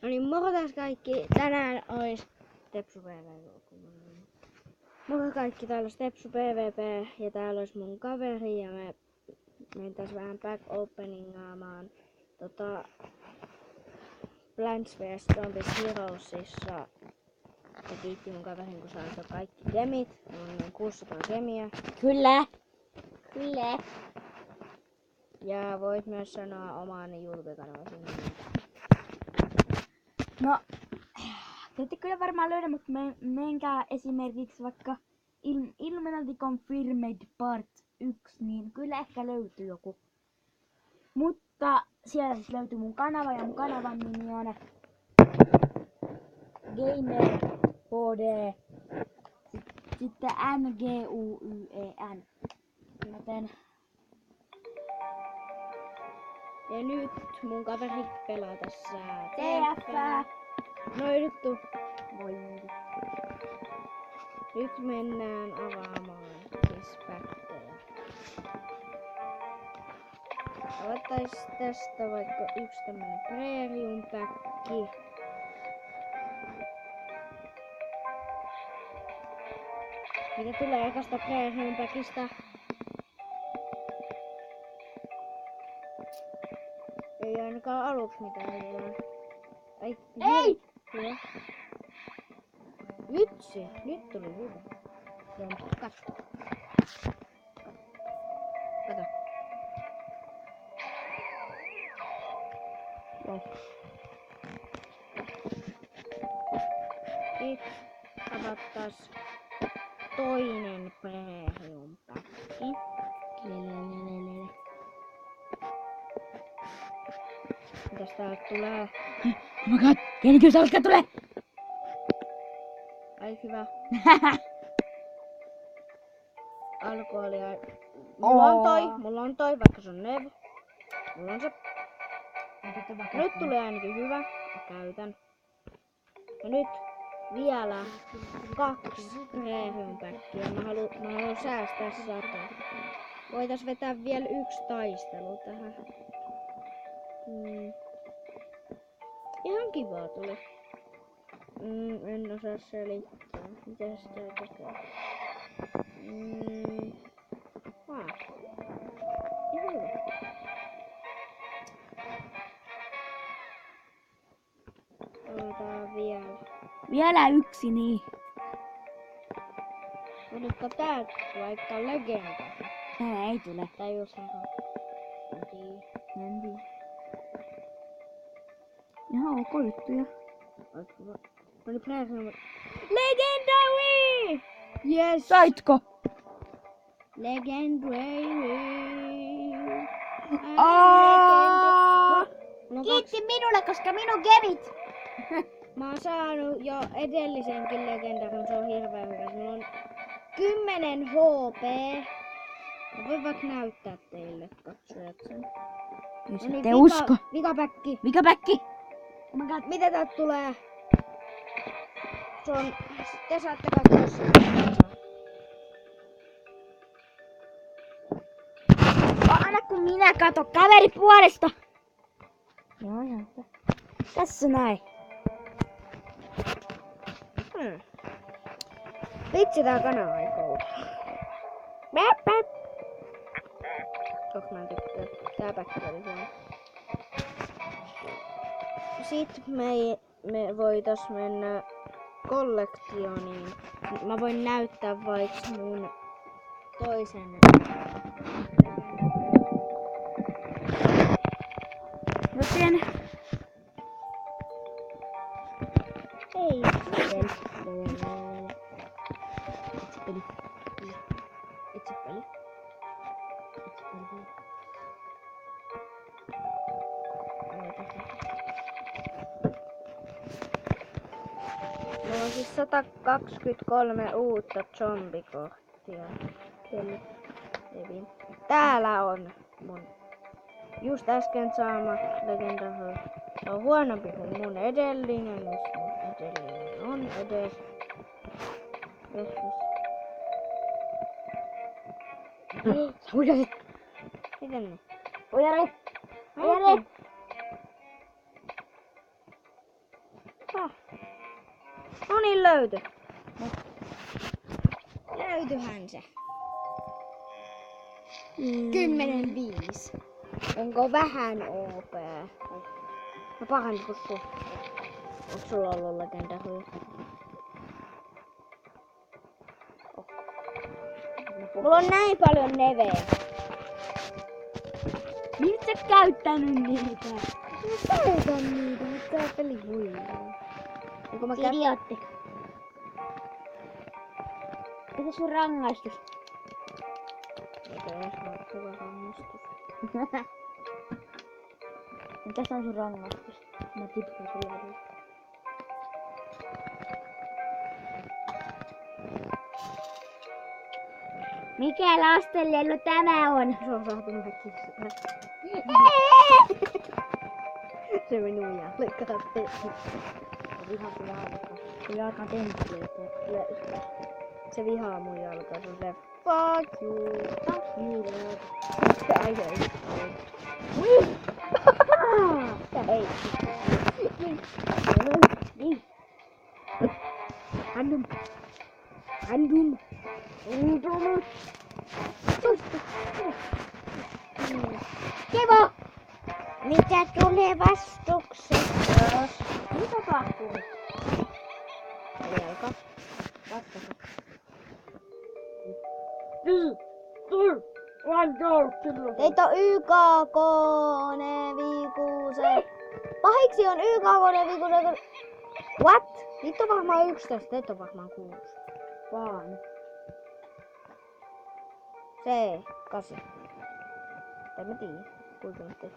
No niin, moro taas kaikki. Tänään ois Tepsu PvP. Moro kaikki, täällä ois Tepsu PvP ja täällä ois mun kaveri ja me mentäis vähän back openingaamaan Plants vs Zombies Heroesissa. Ja kiitti mun kaverin kun sai kaikki gemit. Mulla on noin 600 gemiä. Kyllä. Kyllä. Ja voit myös sanoa oman YouTube-kanavasi. No, te ette kyllä varmaan löydä, mutta menkää esimerkiksi vaikka Illuminati Confirmed Part 1, niin kyllä ehkä löytyy joku. Mutta siellä siis löytyy mun kanava ja mun kanavan nimi on gamerhd. Sitten nguyen. Joten ja nyt mun kaveri pelaa tässä TF. Noi nyt tuu. Voi. Nyt mennään avaamaan siis päkkejä. Avattais tästä vaikka yksi tämmönen premium päkki. Mitä tulee ekasta premium päkistä? Ei ainakaan aluksi mitään hyvää. Ei! Hyvä. Vitsi, nyt tuli hyvä. Katso. Kato. Joo. Nyt avattaas toinen premium päkki. Mitäs täältä tulee? Oh my god, geenikiusalka tulee! Ai hyvä. Alkoholia. Mulla on toi, vaikka se on nev. Mulla on se. Nyt tulee ainakin hyvä. Mä käytän. Ja nyt vielä 2 premium päkkiä. Mä haluan säästää 100. Voitais vetää vielä 1 taistelu tähän. Ihan kivaa tuli. En osaa selittää. Miten sitä tekee? Ihan hyvä. Otetaan vielä. Vielä yksi, niin. Tulitko täältä vaikka legenda? Tää ei tule. Tai jos on En tiedä. Ihan ok juttuja. Oli premium. Legendary! Yes! Saitko? Legendary! Kiitti minulle, koska minun gemit! Mä oon saanut jo edellisenkin legendarin, se on hirveän hyvä. Mulla on 10 HP. Mä voin vaikka näyttää teille, katsojat sen. Jos ette usko. Vikapäkki. Vikapäkki! Oh my god. Mitä täältä tulee? Se on... Te saatte katsoa sen. Anna kun minä kato kaveri puolesta! Joo, joo. Tässä näin. Vitsi tää kanava ei kouda. Koska mä en tykkää. Tää päkki oli huono. Sit me voitais mennä kollektioniin. Mä voin näyttää vaikka mun toisen. Joten... Ei. Itse peli. Mulla on siis 123 uutta zombikorttia. Täällä on mun just äsken saama legendary. Se on huonompi kuin mun edellinen, jos mun edellinen on edes. Sä huijasit! Miten ne? Ojari! Ojari! niin löytyi. Löytyihän se. 10-5. Onko vähän OP? No parempi kuin sun. Onko sulla ollut legendaryä? Mulla on näin paljon neveä. Miksi sä käyttänyt niitä? Mä käytän niitä, mutta tää peli huijaa. Onko mä Idiootti. Mitä sun rangaistus? Eikä edes hyvä rangaistus. Mitäs on sun rangaistus? Mä tippuin sun läpi. Mikä lastenlelu tämä on? Se on saapunut kissa. Se minun jalkaan. Vihaa sun jalkaa. Sun jalkaan temppiä. Se vihaa mun jalkaa. Se on se fuck you. Fuck you. Ai ei. Ei. Niin. Random. Random. Random. Kivo! Mitä tulee vastuksesta? Mitä tapahtuu? Jalka. Vastassa. Teitä on YKK Nevikuusen. Pahiksi on YKK Nevikuusen. What? Niitä on varmaan 11, teitä on varmaan 6. Vaan. Se 8. En mä tiedä, kuinka nyt teitä.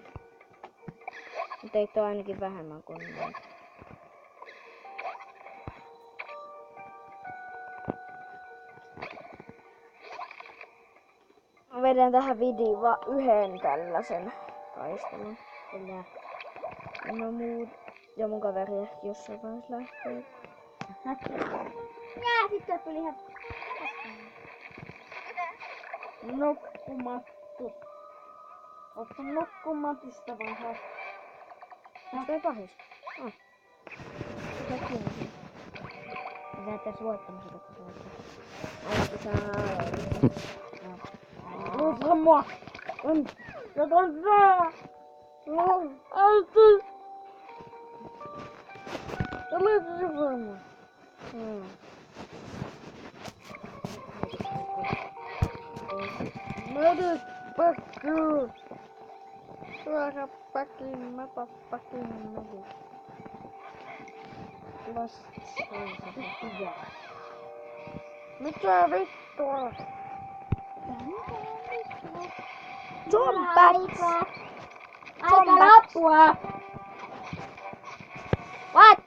Teitä on ainakin vähemmän kuin näitä. Mä vedän tähän videoon vaan yhden tällaisen taistelun. Kyllä. No muut. Ja mun kaveri ehkä jossain vaiheessa lähtee. Jää, sitten tuli ihan Nukkumattu. Ootko nukkumatista vai hasta? Onko ei pahis? Oh. Mitä kiinnostaa? Sä et edes voittanut sitä, kun sä voittanut. Ainakin saa Lupa mua! Sä on saa! Äiti! Tuli se varmaan. Mödyt pakkuun! Suora pakkiin, mä pakkiin mödyt. Mitä vittua? Zombats! Aika loppua! What?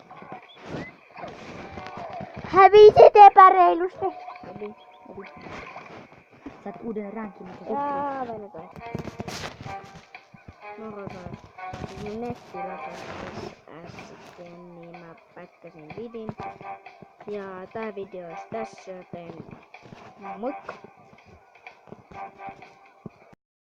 Hävisit epäreilusti! Sä oot uuden rankin, mutta Jaa, venetään. Morotaan. Nettilatastus äsken, niin mä pätkäsin vidin. Ja tää video olisi tässä, joten moikka!